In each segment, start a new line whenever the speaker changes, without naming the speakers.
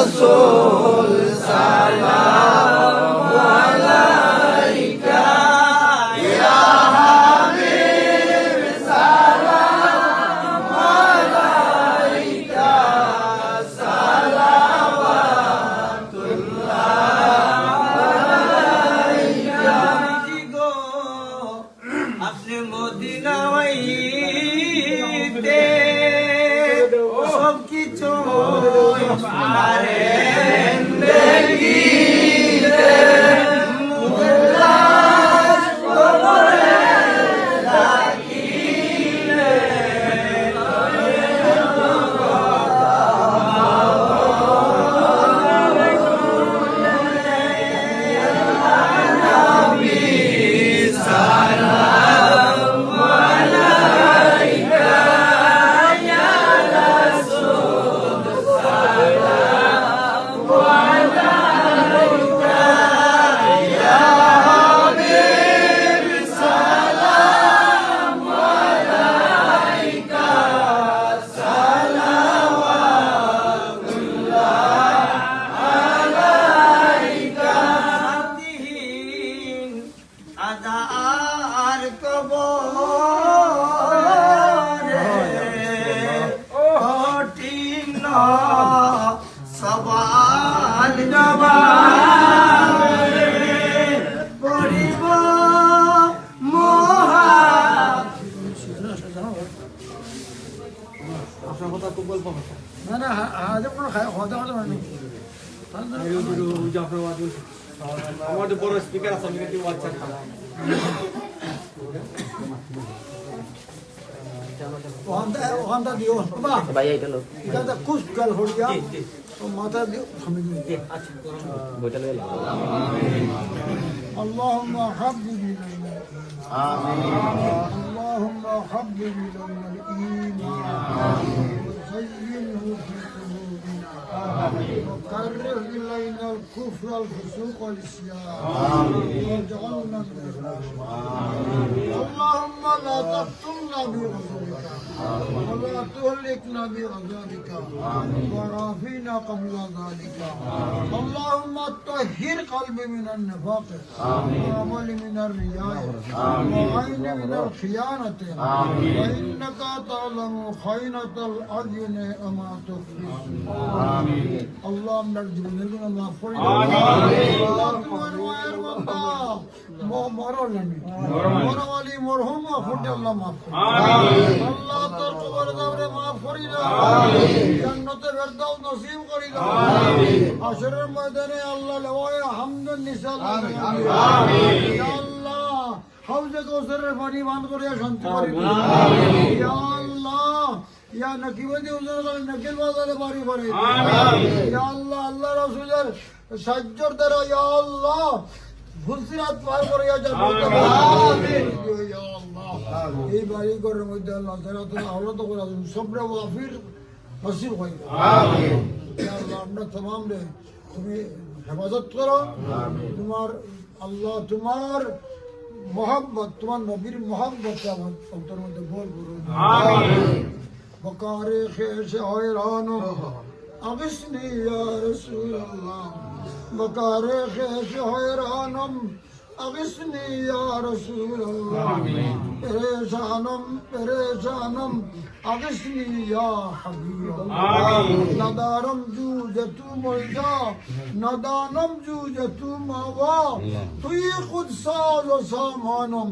রাসূল সালামু আলাইকা ইয়া হাবিব সালামু আলাইকা আপনি মদিনা হইতে সব কিছু পারেন দেখিতে মুখলাস কবরে রাখিলে আদার কবরে কঠিন সওয়াল জবাব পড়িব মহা
আপনার কথা খুব গল্প
না না হাজার কোনো কথা কথা মানে
আমার তো বড় স্পিকার আছে আমি কিন্তু আচ্ছা
ওখানটা দিও বাবা
ভাই এটা লোক
এটা খুশ গাল হড়িয়া তো মাথা দিও থামে দিও
আচ্ছা
বইটা লয়ে লাও
اللهم حبب إلينا اللهم حبب إلينا الإيمان وزينه في قلوبنا وكره إلينا الكفر والفسوق والعصيان واجعلنا من الراشدين اللهم لا تقتلنا بغضبك ولا تهلكنا بعذابك وعافنا قبل ذلك اللهم طهر قلبي من النفاق وعمل من الرياء وعين من الخيانة وإنك تعلم خينة الأعين وما تخفي اللهم نرجو لنا مغفرة মরওয়ালি মরহুম ফুটে আল্লাহ মাফ করে আল্লাহ তোর কবর দাবরে মাফ করি না জান্নাতে ফেরদাউস নসিব করি না হাশরের ময়দানে আল্লাহ লওয়ায়ে হামদুন নিসাল আমিন ইয়া আল্লাহ হাউজে কাউসারের পানি বান করে শান্তি করি আমিন ইয়া আল্লাহ ইয়া নকিবদি উজুর নকিল বাজারে বাড়ি করে আমিন ইয়া আল্লাহ আল্লাহ রাসূলের সাহায্যের দ্বারা ইয়া আল্লাহ ফুলসিরাত পার করে জান্নাত আমিন ইয়া আল্লাহ এই বাড়ি ঘরের মধ্যে আল্লাহ তাআলা আওলাদ করে সবরে ওয়াফির নসিব হয় আমিন ইয়া আল্লাহ আমরা तमाम রে তুমি হেফাজত করো আমিন তোমার আল্লাহ তোমার मोहब्बत তোমার নবীর मोहब्बत আমার অন্তরের মধ্যে ভর করুন আমিন বকারে খেশ হয়রানো আগসনি ইয়া রাসূলুল্লাহ বকারে খেশ হয়রানম আগসনি ইয়া রাসূলুল্লাহ আমিন পরেশানম পরেশানম আগসনি ইয়া হাবিবাল্লাহ আমিন নাদারম জুজতু মলজা নাদানম জুজতু মাওয়া তুই খুদ সাজ ও সামানম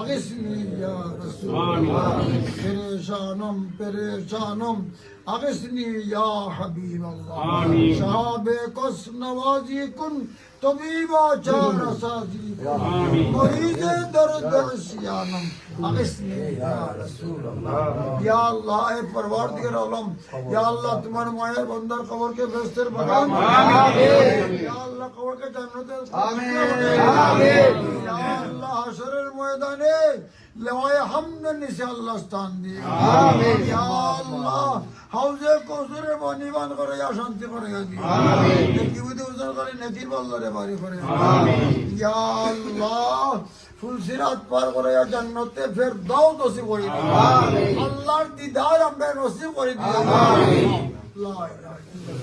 আগসনি ইয়া রাসূলুল্লাহ পরেশানম পরেশানম আগসনি ইয়া হাবিবাল্লাহ আমিন শাহাবে কস নওয়াজি কুন তবিবা চার সাজি আমিন মরিদে দর্দ সিয়ানম আগসনি ইয়া রাসূলুল্লাহ ইয়া আল্লাহ এ পরওয়ারদিগার আলম ইয়া আল্লাহ তোমার মায়ের বান্দার কবর কে বেহেশতের বাগান আমিন ইয়া আল্লাহ কবর কে জান্নাতের আমিন আমিন ইয়া আল্লাহ হাশরের ময়দানে লওয়ায়ে হামদ নিসে আল্লাহ স্থান দিয়ে আমিন ইয়া আল্লাহ হাউজে কৌসরের বনিবান করে ইয়া শান্তি করে দি আমিন নেকি বুঝে উজার করে নেকির বল্লরে বাড়ি করে আমিন ইয়া আল্লাহ ফুলসিরাত পার করে ইয়া জান্নাতে ফেরদাউস নসিব করে আমিন আল্লাহর দিদার আমরা নসিব করে দি আমিন লা ইলাহা